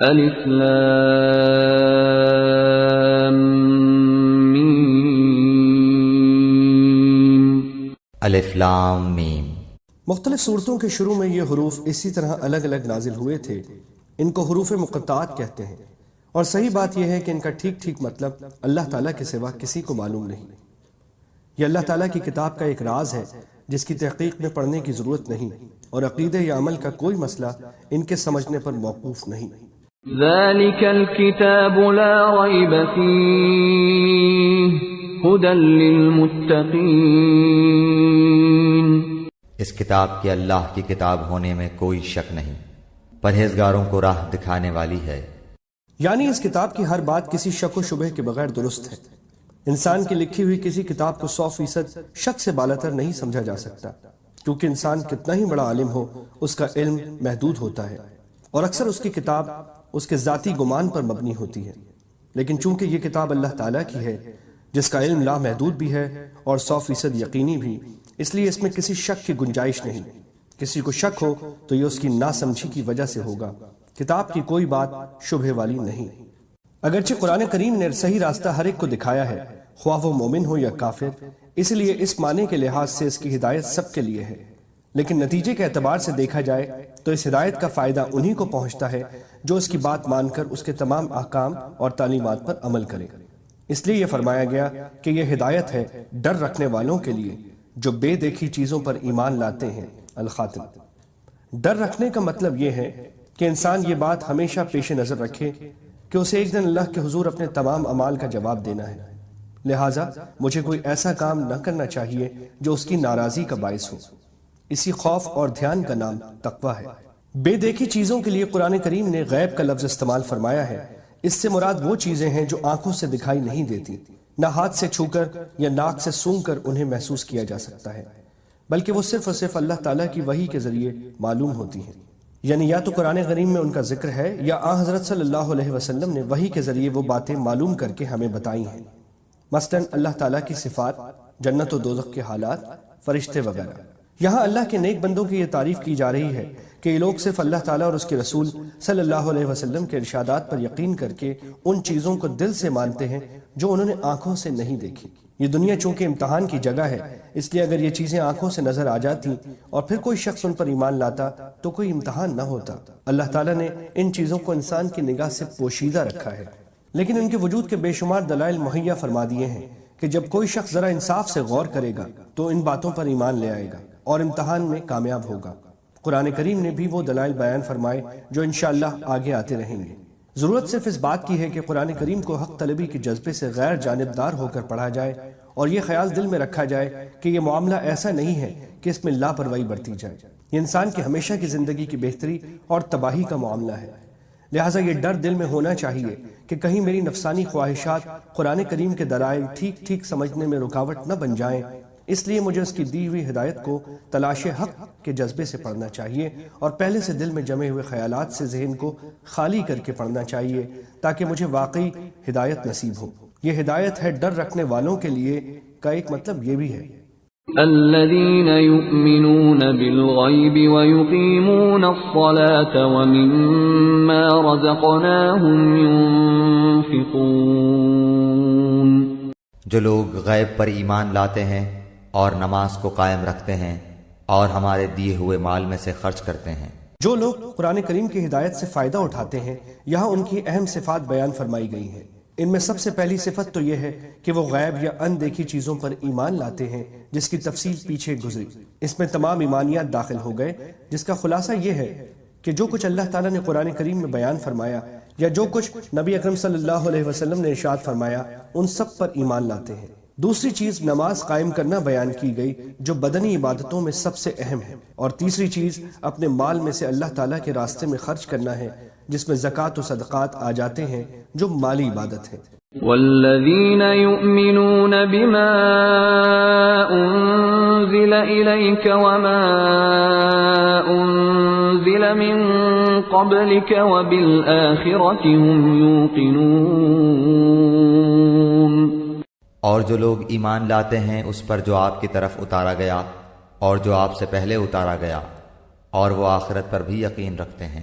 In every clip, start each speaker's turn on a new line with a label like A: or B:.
A: الف لام میم۔
B: الف لام میم۔
C: مختلف صورتوں کے شروع میں یہ حروف اسی طرح الگ الگ نازل ہوئے تھے۔ ان کو حروف مقطعات کہتے ہیں، اور صحیح بات یہ ہے کہ ان کا ٹھیک ٹھیک مطلب اللہ تعالیٰ کے سوا کسی کو معلوم نہیں۔ یہ اللہ تعالیٰ کی کتاب کا ایک راز ہے جس کی تحقیق میں پڑھنے کی ضرورت نہیں، اور عقیدے یا عمل کا کوئی مسئلہ ان کے سمجھنے پر موقوف نہیں۔
A: ذالک الکتاب لا ریب فیہ ھدی للمتقین۔
B: اس کتاب کے اللہ کی کتاب ہونے میں کوئی شک نہیں، پرہیزگاروں کو راہ دکھانے والی ہے۔
C: یعنی اس کتاب کی ہر بات کسی شک و شبہ کے بغیر درست ہے۔ انسان کی لکھی ہوئی کسی کتاب کو 100% شک سے بالاتر نہیں سمجھا جا سکتا، کیونکہ انسان کتنا ہی بڑا عالم ہو اس کا علم محدود ہوتا ہے، اور اکثر اس کی کتاب اس کے ذاتی گمان پر مبنی ہوتی ہے۔ لیکن چونکہ یہ کتاب اللہ تعالیٰ کی ہے جس کا علم لامحدود بھی ہے اور 100% یقینی بھی، اس لیے اس میں کسی شک کی گنجائش نہیں۔ کسی کو شک ہو تو یہ اس کی ناسمجھی کی وجہ سے ہوگا۔ کتاب کی کوئی بات شبہ والی نہیں۔ اگرچہ قرآن کریم نے صحیح راستہ ہر ایک کو دکھایا ہے، خواہ وہ مومن ہو یا کافر، اس لیے اس معنی کے لحاظ سے اس کی ہدایت سب کے لیے ہے۔ لیکن نتیجے کے اعتبار سے دیکھا جائے تو اس ہدایت کا فائدہ انہی کو پہنچتا ہے جو اس کی بات مان کر اس کے تمام احکام اور تعلیمات پر عمل کرے۔ اس لیے یہ فرمایا گیا کہ یہ ہدایت ہے ڈر رکھنے والوں کے لیے جو بے دیکھی چیزوں پر ایمان لاتے ہیں۔ الخاتم۔ ڈر رکھنے کا مطلب یہ ہے کہ انسان یہ بات ہمیشہ پیش نظر رکھے کہ اسے ایک دن اللہ کے حضور اپنے تمام اعمال کا جواب دینا ہے، لہٰذا مجھے کوئی ایسا کام نہ کرنا چاہیے جو اس کی ناراضی کا باعث ہو۔ اسی خوف اور دھیان کا نام تقویٰ ہے۔ بے دیکھی چیزوں کے لیے قرآن کریم نے غیب کا لفظ استعمال فرمایا ہے۔ اس سے مراد وہ چیزیں ہیں جو آنکھوں سے دکھائی نہیں دیتی، نہ ہاتھ سے چھو کر یا ناک سے سونگھ کر انہیں محسوس کیا جا سکتا ہے، بلکہ وہ صرف اور صرف اللہ تعالیٰ کی وحی کے ذریعے معلوم ہوتی ہیں۔ یعنی یا تو قرآن کریم میں ان کا ذکر ہے یا آن حضرت صلی اللہ علیہ وسلم نے وحی کے ذریعے وہ باتیں معلوم کر کے ہمیں بتائی ہیں، مثلاً اللہ تعالیٰ کی صفات، جنت و دوزخ کے حالات، فرشتے وغیرہ۔ یہاں اللہ کے نیک بندوں کی یہ تعریف کی جا رہی ہے کہ یہ لوگ صرف اللہ تعالیٰ اور اس کے رسول صلی اللہ علیہ وسلم کے ارشادات پر یقین کر کے ان چیزوں کو دل سے مانتے ہیں جو انہوں نے آنکھوں سے نہیں دیکھی۔ یہ دنیا چونکہ امتحان کی جگہ ہے، اس لیے اگر یہ چیزیں آنکھوں سے نظر آ جاتی اور پھر کوئی شخص ان پر ایمان لاتا تو کوئی امتحان نہ ہوتا۔ اللہ تعالیٰ نے ان چیزوں کو انسان کی نگاہ سے پوشیدہ رکھا ہے، لیکن ان کے وجود کے بے شمار دلائل مہیا فرما دیے ہیں کہ جب کوئی شخص ذرا انصاف سے غور کرے گا تو ان باتوں پر ایمان لے آئے گا اور امتحان میں کامیاب ہوگا۔ قرآن کریم نے بھی وہ دلائل بیان فرمائے جو انشاءاللہ آگے آتے رہیں گے۔ ضرورت صرف اس بات کی ہے کہ قرآن کریم کو حق طلبی کے جذبے سے غیر جانبدار ہو کر پڑھا جائے اور یہ خیال دل میں رکھا جائے کہ یہ معاملہ ایسا نہیں ہے کہ اس میں لاپرواہی برتی جائے۔ یہ انسان کی ہمیشہ کی زندگی کی بہتری اور تباہی کا معاملہ ہے، لہٰذا یہ ڈر دل میں ہونا چاہیے کہ کہیں میری نفسانی خواہشات قرآن کریم کے دلائل ٹھیک ٹھیک سمجھنے میں رکاوٹ نہ بن جائیں۔ اس لیے مجھے اس کی دی ہوئی ہدایت کو تلاش حق کے جذبے سے پڑھنا چاہیے اور پہلے سے دل میں جمے ہوئے خیالات سے ذہن کو خالی کر کے پڑھنا چاہیے تاکہ مجھے واقعی ہدایت نصیب ہو۔ یہ ہدایت ہے ڈر رکھنے والوں کے لیے کا ایک مطلب یہ بھی ہے
A: الذين يؤمنون بالغيب ويقيمون الصلاة ومما رزقناهم ينفقون۔
B: جو لوگ غیب پر ایمان لاتے ہیں اور نماز کو قائم رکھتے ہیں اور ہمارے دیے ہوئے مال میں سے خرچ کرتے ہیں۔
C: جو لوگ قرآن کریم کی ہدایت سے فائدہ اٹھاتے ہیں، یہاں ان کی اہم صفات بیان فرمائی گئی ہیں۔ ان میں سب سے پہلی صفت تو یہ ہے کہ وہ غیب یا ان دیکھی چیزوں پر ایمان لاتے ہیں، جس کی تفصیل پیچھے گزری۔ اس میں تمام ایمانیات داخل ہو گئے، جس کا خلاصہ یہ ہے کہ جو کچھ اللہ تعالیٰ نے قرآن کریم میں بیان فرمایا یا جو کچھ نبی اکرم صلی اللہ علیہ وسلم نے ارشاد فرمایا ان سب پر ایمان لاتے ہیں۔ دوسری چیز نماز قائم کرنا بیان کی گئی جو بدنی عبادتوں میں سب سے اہم ہے، اور تیسری چیز اپنے مال میں سے اللہ تعالیٰ کے راستے میں خرچ کرنا ہے، جس میں زکوٰۃ و صدقات آ جاتے ہیں جو مالی عبادت ہے۔
A: والذین یؤمنون بما انزل الیک وما انزل من قبلک وبالآخرۃ هم یوقنون۔
B: اور جو لوگ ایمان لاتے ہیں اس پر جو آپ کی طرف اتارا گیا اور جو آپ سے پہلے اتارا گیا، اور وہ آخرت پر بھی یقین رکھتے ہیں۔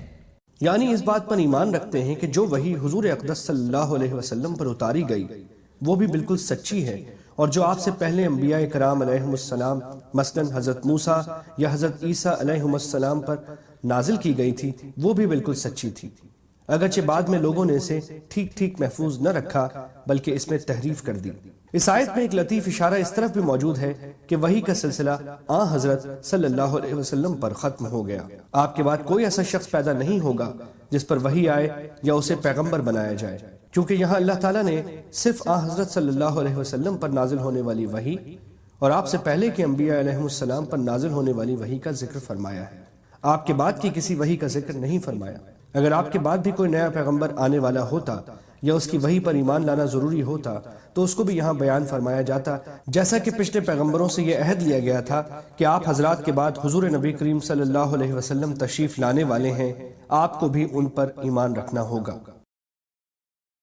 C: یعنی اس بات پر ایمان رکھتے ہیں کہ جو وحی حضور اقدس صلی اللہ علیہ وسلم پر اتاری گئی وہ بھی بالکل سچی ہے، اور جو آپ سے پہلے انبیاء کرام علیہم السلام مثلاً حضرت موسیٰ یا حضرت عیسیٰ علیہم السلام پر نازل کی گئی تھی وہ بھی بالکل سچی تھی، اگرچہ بعد میں لوگوں نے اسے ٹھیک ٹھیک محفوظ نہ رکھا بلکہ اس میں تحریف کر دی۔ اس آیت میں ایک لطیف اشارہ اس طرف بھی موجود ہے کہ وحی کا سلسلہ حضرت صلی اللہ علیہ وسلم پر ختم ہو گیا۔ آپ کے بعد کوئی ایسا شخص پیدا نہیں ہوگا جس پر وحی آئے یا اسے پیغمبر بنایا جائے، کیونکہ یہاں اللہ تعالیٰ نے صرف حضرت صلی اللہ علیہ وسلم پر نازل ہونے والی وحی اور آپ سے پہلے کے انبیاء علیہ السلام پر نازل ہونے والی وحی کا ذکر فرمایا ہے، آپ کے بعد کی کسی وحی کا ذکر نہیں فرمایا۔ اگر آپ کے بعد بھی کوئی نیا پیغمبر آنے والا ہوتا یا اس کی وحی پر ایمان لانا ضروری ہوتا تو اس کو بھی یہاں بیان فرمایا جاتا، جیسا کہ پچھلے پیغمبروں سے یہ عہد لیا گیا تھا کہ آپ حضرات کے بعد حضور نبی کریم صلی اللہ علیہ وسلم تشریف لانے والے ہیں، آپ کو بھی ان پر ایمان رکھنا ہوگا۔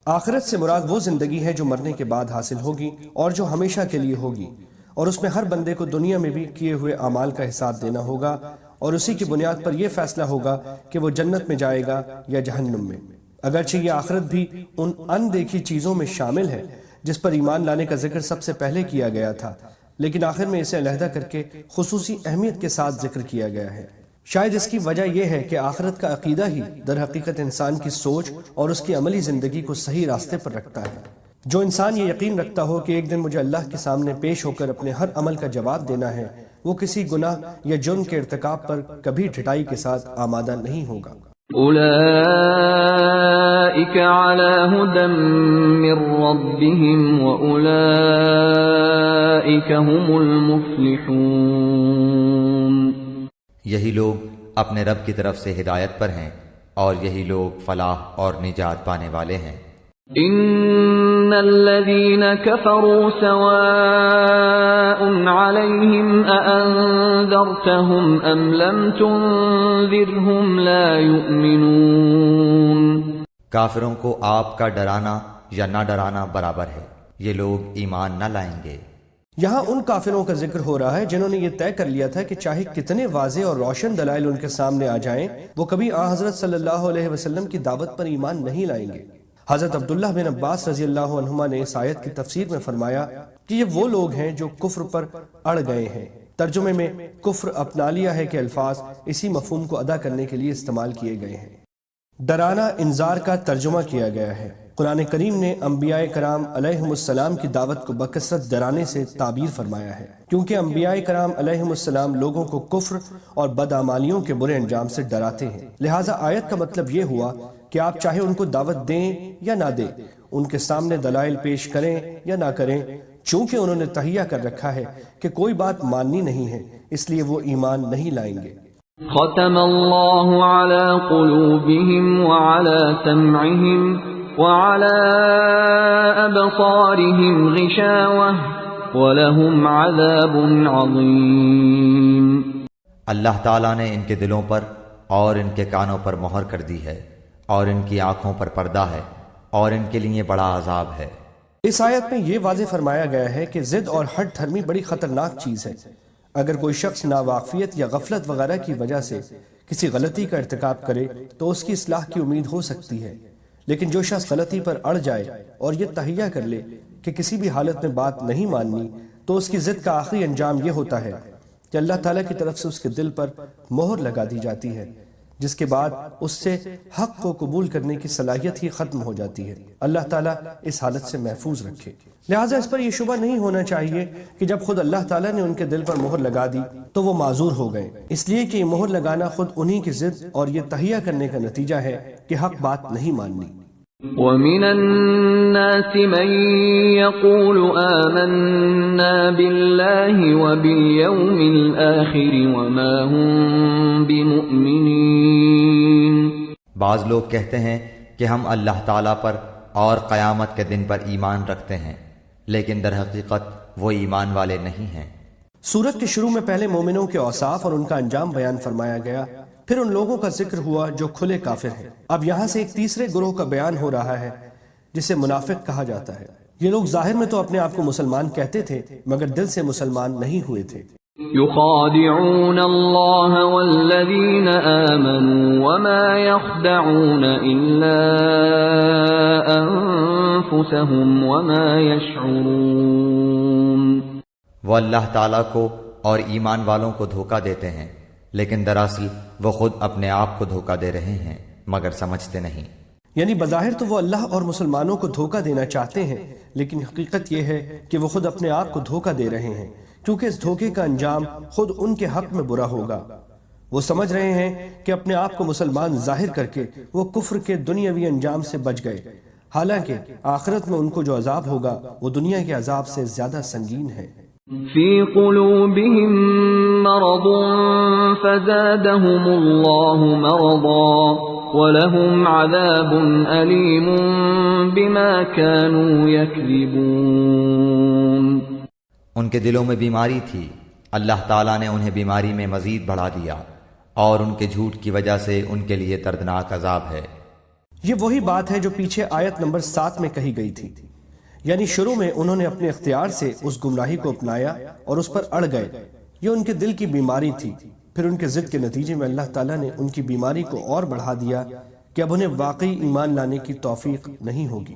C: آخرت سے مراد وہ زندگی ہے جو مرنے کے بعد حاصل ہوگی اور جو ہمیشہ کے لیے ہوگی، اور اس میں ہر بندے کو دنیا میں بھی کیے ہوئے اعمال کا حساب دینا ہوگا، اور اسی کی بنیاد پر یہ فیصلہ ہوگا کہ وہ جنت میں جائے گا یا جہنم میں۔ اگرچہ یہ آخرت بھی ان اندیکھی چیزوں میں شامل ہے جس پر ایمان لانے کا ذکر سب سے پہلے کیا گیا تھا، لیکن آخر میں اسے علیحدہ کر کے خصوصی اہمیت کے ساتھ ذکر کیا گیا ہے۔ شاید اس کی وجہ یہ ہے کہ آخرت کا عقیدہ ہی در حقیقت انسان کی سوچ اور اس کی عملی زندگی کو صحیح راستے پر رکھتا ہے۔ جو انسان یہ یقین رکھتا ہو کہ ایک دن مجھے اللہ کے سامنے پیش ہو کر اپنے ہر عمل کا جواب دینا ہے، وہ کسی گناہ یا جرم کے ارتکاب پر کبھی ڈھٹائی کے ساتھ آمادہ نہیں ہوگا۔
A: اولئک علی ھدی من ربہم واولئک ھم المفلحون۔
B: یہی لوگ اپنے رب کی طرف سے ہدایت پر ہیں اور یہی لوگ فلاح اور نجات پانے والے ہیں۔
A: ان الذين كفروا سواء عليهم أأنذرتهم ام لم تنذرهم لا يؤمنون۔
B: کافروں کو آپ کا ڈرانا یا نہ ڈرانا برابر ہے، یہ لوگ ایمان نہ لائیں گے۔
C: یہاں ان کافروں کا ذکر ہو رہا ہے جنہوں نے یہ طے کر لیا تھا کہ چاہے کتنے واضح اور روشن دلائل ان کے سامنے آ جائیں وہ کبھی حضرت صلی اللہ علیہ وسلم کی دعوت پر ایمان نہیں لائیں گے۔ حضرت عبداللہ بن عباس رضی اللہ عنہما نے اس آیت کی تفسیر میں فرمایا کہ یہ وہ لوگ ہیں جو کفر پر اڑ گئے ہیں۔ ترجمے میں کفر اپنا لیا ہے کہ الفاظ اسی مفہوم کو ادا کرنے کے لیے استعمال کیے گئے ہیں۔ ڈرانا انذار کا ترجمہ کیا گیا ہے۔ قرآن کریم نے انبیاء کرام علیہم السلام کی دعوت کو بکثرت ڈرانے سے تعبیر فرمایا ہے، کیونکہ انبیاء کرام علیہم السلام لوگوں کو کفر اور بدعمالیوں کے برے انجام سے ڈراتے ہیں، لہٰذا آیت کا مطلب یہ ہوا کہ آپ چاہے ان کو دعوت دیں یا نہ دیں، ان کے سامنے دلائل پیش کریں یا نہ کریں، چونکہ انہوں نے تہیہ کر رکھا ہے کہ کوئی بات ماننی نہیں ہے، اس لیے وہ ایمان نہیں لائیں گے۔
A: ختم اللہ علی قلوبہم وعلی سمعہم وعلى أبصارهم غشاوة ولهم عذاب عظيم۔
B: اللہ تعالیٰ نے ان کے دلوں پر اور ان کے کانوں پر مہر کر دی ہے اور ان کی آنکھوں پر پردہ ہے اور ان کے لیے بڑا عذاب ہے۔
C: اس آیت میں یہ واضح فرمایا گیا ہے کہ ضد اور ہٹ دھرمی بڑی خطرناک چیز ہے۔ اگر کوئی شخص ناواقفیت یا غفلت وغیرہ کی وجہ سے کسی غلطی کا ارتکاب کرے تو اس کی اصلاح کی امید ہو سکتی ہے، لیکن جو شخص غلطی پر اڑ جائے اور یہ تہیہ کر لے کہ کسی بھی حالت میں بات نہیں ماننی تو اس کی ضد کا آخری انجام یہ ہوتا ہے کہ اللہ تعالیٰ کی طرف سے اس کے دل پر مہر لگا دی جاتی ہے، جس کے بعد اس سے حق کو قبول کرنے کی صلاحیت ہی ختم ہو جاتی ہے۔ اللہ تعالیٰ اس حالت سے محفوظ رکھے۔ لہٰذا اس پر یہ شبہ نہیں ہونا چاہیے کہ جب خود اللہ تعالیٰ نے ان کے دل پر مہر لگا دی تو وہ معذور ہو گئے، اس لیے کہ یہ مہر لگانا خود انہی کی ضد اور یہ تہیہ کرنے کا نتیجہ ہے کہ حق بات نہیں ماننی۔
A: وَمِنَ النَّاسِ مَن يَقُولُ آمَنَّا بِاللَّهِ وَبِالْيَوْمِ الْآخِرِ وَمَا هُمْ بِمُؤْمِنِينَ۔
B: بعض لوگ کہتے ہیں کہ ہم اللہ تعالیٰ پر اور قیامت کے دن پر ایمان رکھتے ہیں، لیکن در حقیقت وہ ایمان والے نہیں ہیں۔
C: سورت کے شروع میں پہلے مومنوں کے اوصاف اور ان کا انجام بیان فرمایا گیا، پھر ان لوگوں کا ذکر ہوا جو کھلے کافر ہیں۔ اب یہاں سے ایک تیسرے گروہ کا بیان ہو رہا ہے جسے منافق کہا جاتا ہے۔ یہ لوگ ظاہر میں تو اپنے آپ کو مسلمان کہتے تھے مگر دل سے مسلمان نہیں ہوئے تھے۔
A: يخادعون الله والذين آمنوا وما يخدعون إلا أنفسهم وما يشعرون۔
B: وہ اللہ تعالیٰ کو اور ایمان والوں کو دھوکہ دیتے ہیں، لیکن دراصل وہ خود اپنے آپ کو دھوکہ دے رہے ہیں مگر سمجھتے نہیں۔
C: یعنی بظاہر تو وہ اللہ اور مسلمانوں کو دھوکہ دینا چاہتے ہیں، لیکن حقیقت یہ ہے کہ وہ خود اپنے آپ کو دھوکہ دے رہے ہیں، کیونکہ اس دھوکے کا انجام خود ان کے حق میں برا ہوگا۔ وہ سمجھ رہے ہیں کہ اپنے آپ کو مسلمان ظاہر کر کے وہ کفر کے دنیاوی انجام سے بچ گئے، حالانکہ آخرت میں ان کو جو عذاب ہوگا وہ دنیا کے عذاب سے زیادہ سنگین ہے۔
A: فی قلوبہم مرض فزادہم اللہ مرضا وَلَهُمْ عَذَابٌ أَلِيمٌ بِمَا كَانُوا يَكْذِبُونَ۔
B: ان کے دلوں میں بیماری تھی، اللہ تعالیٰ نے انہیں بیماری میں مزید بڑھا دیا، اور ان کے جھوٹ کی وجہ سے ان کے لیے دردناک عذاب ہے۔
C: یہ وہی بات ہے جو پیچھے آیت نمبر 7 میں کہی گئی تھی، یعنی شروع میں انہوں نے اپنے اختیار سے اس گمراہی کو اپنایا اور اس پر اڑ گئے، یہ ان کے دل کی بیماری تھی۔ پھر ان کے ضد کے نتیجے میں اللہ تعالیٰ نے ان کی بیماری کو اور بڑھا دیا کہ اب انہیں واقعی ایمان لانے کی توفیق نہیں ہوگی۔